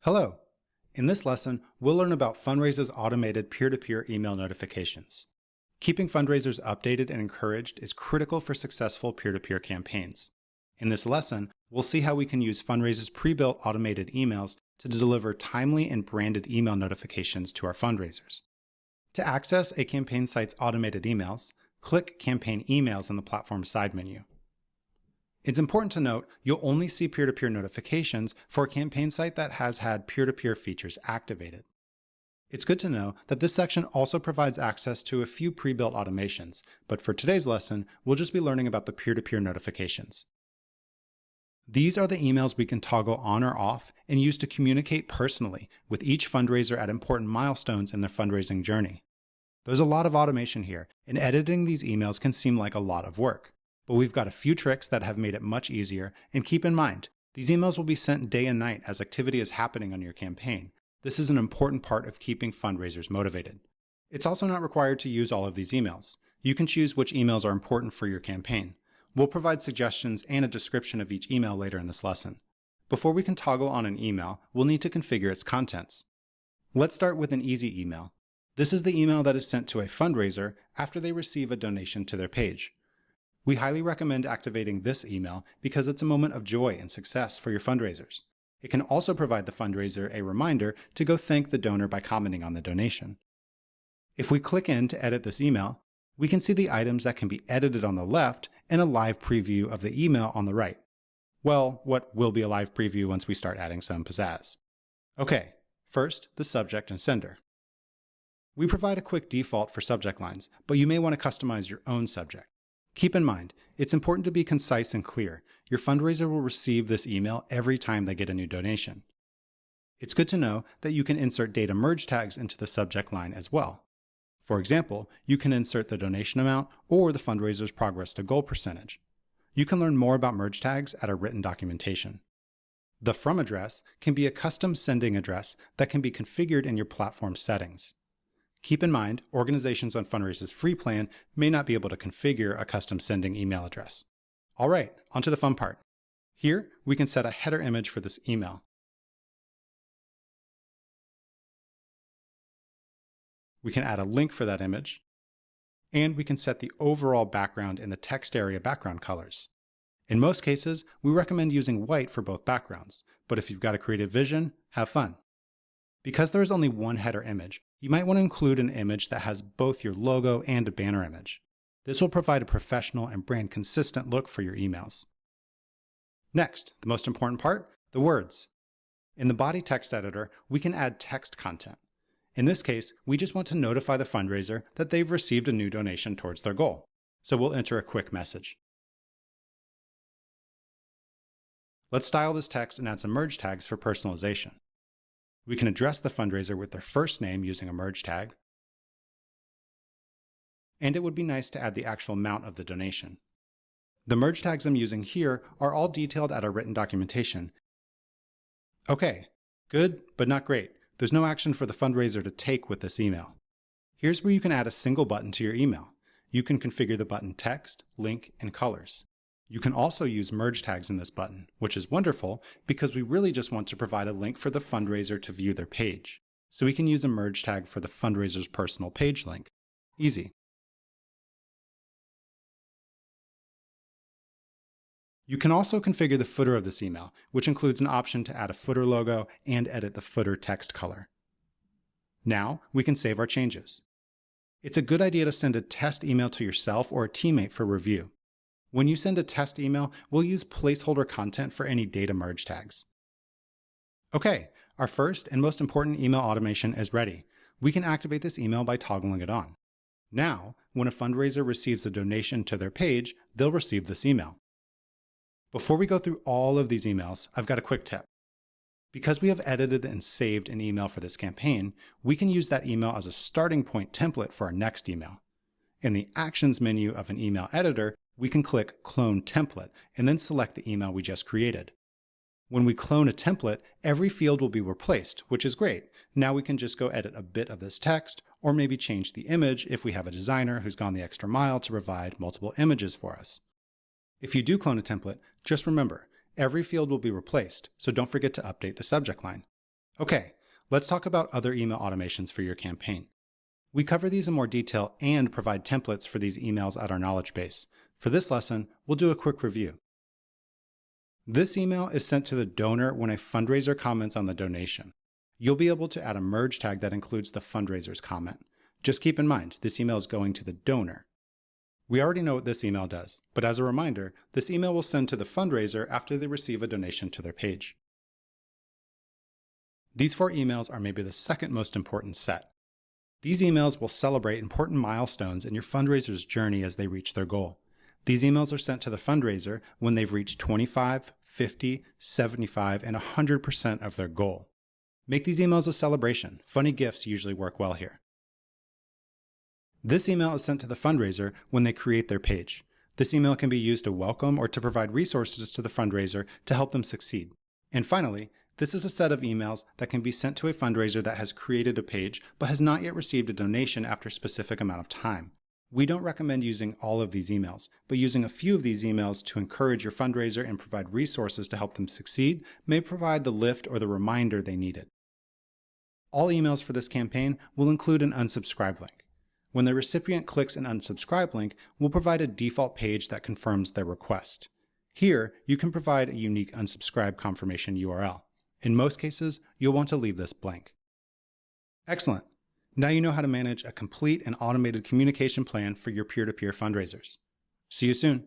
Hello! In this lesson, we'll learn about Fundraise's automated peer-to-peer email notifications. Keeping fundraisers updated and encouraged is critical for successful peer-to-peer campaigns. In this lesson, we'll see how we can use Fundraise's pre-built automated emails to deliver timely and branded email notifications to our fundraisers. To access a campaign site's automated emails, click Campaign Emails in the platform side menu. It's important to note you'll only see peer-to-peer notifications for a campaign site that has had peer-to-peer features activated. It's good to know that this section also provides access to a few pre-built automations, but for today's lesson, we'll just be learning about the peer-to-peer notifications. These are the emails we can toggle on or off and use to communicate personally with each fundraiser at important milestones in their fundraising journey. There's a lot of automation here, and editing these emails can seem like a lot of work. But we've got a few tricks that have made it much easier, and keep in mind, these emails will be sent day and night as activity is happening on your campaign. This is an important part of keeping fundraisers motivated. It's also not required to use all of these emails. You can choose which emails are important for your campaign. We'll provide suggestions and a description of each email later in this lesson. Before we can toggle on an email, we'll need to configure its contents. Let's start with an easy email. This is the email that is sent to a fundraiser after they receive a donation to their page. We highly recommend activating this email because it's a moment of joy and success for your fundraisers. It can also provide the fundraiser a reminder to go thank the donor by commenting on the donation. If we click in to edit this email, we can see the items that can be edited on the left and a live preview of the email on the right. Well, what will be a live preview once we start adding some pizzazz. Okay, first, the subject and sender. We provide a quick default for subject lines, but you may want to customize your own subject. Keep in mind, it's important to be concise and clear. Your fundraiser will receive this email every time they get a new donation. It's good to know that you can insert data merge tags into the subject line as well. For example, you can insert the donation amount or the fundraiser's progress to goal percentage. You can learn more about merge tags at our written documentation. The from address can be a custom sending address that can be configured in your platform settings. Keep in mind, organizations on Fundraise's free plan may not be able to configure a custom sending email address. All right, onto the fun part. Here, we can set a header image for this email. We can add a link for that image, and we can set the overall background in the text area background colors. In most cases, we recommend using white for both backgrounds, but if you've got a creative vision, have fun. Because there is only one header image, you might want to include an image that has both your logo and a banner image. This will provide a professional and brand consistent look for your emails. Next, the most important part, the words. In the body text editor, we can add text content. In this case, we just want to notify the fundraiser that they've received a new donation towards their goal. So we'll enter a quick message. Let's style this text and add some merge tags for personalization. We can address the fundraiser with their first name using a merge tag. And it would be nice to add the actual amount of the donation. The merge tags I'm using here are all detailed at our written documentation. Okay, good, but not great. There's no action for the fundraiser to take with this email. Here's where you can add a single button to your email. You can configure the button text, link, and colors. You can also use merge tags in this button, which is wonderful because we really just want to provide a link for the fundraiser to view their page. So we can use a merge tag for the fundraiser's personal page link. Easy. You can also configure the footer of this email, which includes an option to add a footer logo and edit the footer text color. Now we can save our changes. It's a good idea to send a test email to yourself or a teammate for review. When you send a test email, we'll use placeholder content for any data merge tags. Okay, our first and most important email automation is ready. We can activate this email by toggling it on. Now, when a fundraiser receives a donation to their page, they'll receive this email. Before we go through all of these emails, I've got a quick tip. Because we have edited and saved an email for this campaign, we can use that email as a starting point template for our next email. In the Actions menu of an email editor, we can click Clone Template and then select the email we just created. When we clone a template, every field will be replaced, which is great. Now we can just go edit a bit of this text, or maybe change the image if we have a designer who's gone the extra mile to provide multiple images for us. If you do clone a template, just remember, every field will be replaced, so don't forget to update the subject line. Okay, let's talk about other email automations for your campaign. We cover these in more detail and provide templates for these emails at our knowledge base. For this lesson, we'll do a quick review. This email is sent to the donor when a fundraiser comments on the donation. You'll be able to add a merge tag that includes the fundraiser's comment. Just keep in mind, this email is going to the donor. We already know what this email does, but as a reminder, this email will send to the fundraiser after they receive a donation to their page. These 4 emails are maybe the second most important set. These emails will celebrate important milestones in your fundraiser's journey as they reach their goal. These emails are sent to the fundraiser when they've reached 25, 50, 75, and 100% of their goal. Make these emails a celebration. Funny gifts usually work well here. This email is sent to the fundraiser when they create their page. This email can be used to welcome or to provide resources to the fundraiser to help them succeed. And finally, this is a set of emails that can be sent to a fundraiser that has created a page but has not yet received a donation after a specific amount of time. We don't recommend using all of these emails, but using a few of these emails to encourage your fundraiser and provide resources to help them succeed may provide the lift or the reminder they needed. All emails for this campaign will include an unsubscribe link. When the recipient clicks an unsubscribe link, we'll provide a default page that confirms their request. Here, you can provide a unique unsubscribe confirmation URL. In most cases, you'll want to leave this blank. Excellent. Now you know how to manage a complete and automated communication plan for your peer-to-peer fundraisers. See you soon.